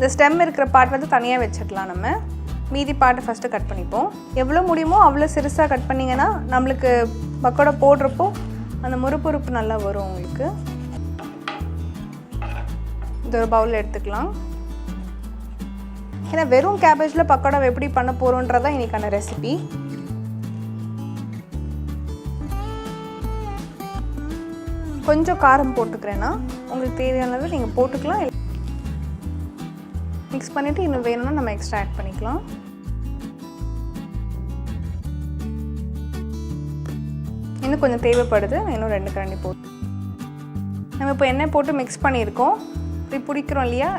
இந்த ஸ்டெம் இருக்கிற பார்ட் வந்து தனியாக வச்சுக்கலாம். நம்ம மீதி பார்ட்டை ஃபஸ்ட்டு கட் பண்ணிப்போம். எவ்வளோ முடியுமோ அவ்வளோ சிறுசாக கட் பண்ணிங்கன்னா நம்மளுக்கு பக்கோடா போடுறப்போ அந்த முறுப்புறுப்பு நல்லா வரும் உங்களுக்கு. இது ஒரு பவுலில் எடுத்துக்கலாம். ஏன்னா வெறும் கேபேஜில் பக்கோடா எப்படி பண்ண போகிறோன்றதான் இன்றைக்கான ரெசிபி. கொஞ்சம் காரம் போட்டுக்கிறேன்னா உங்களுக்கு தேவையானது நீங்கள் போட்டுக்கலாம். மிக்ஸ் பண்ணிவிட்டு இன்னும் வேணும்னா நம்ம எக்ஸ்ட்ரா ஆட் பண்ணிக்கலாம். இன்னும் கொஞ்சம் தேவைப்படுது, இன்னும் 2 கரண்டி போட்டு நம்ம இப்போ எண்ணெய் போட்டு மிக்ஸ் பண்ணியிருக்கோம். இப்படி பிடிக்கிறோம் இல்லையா,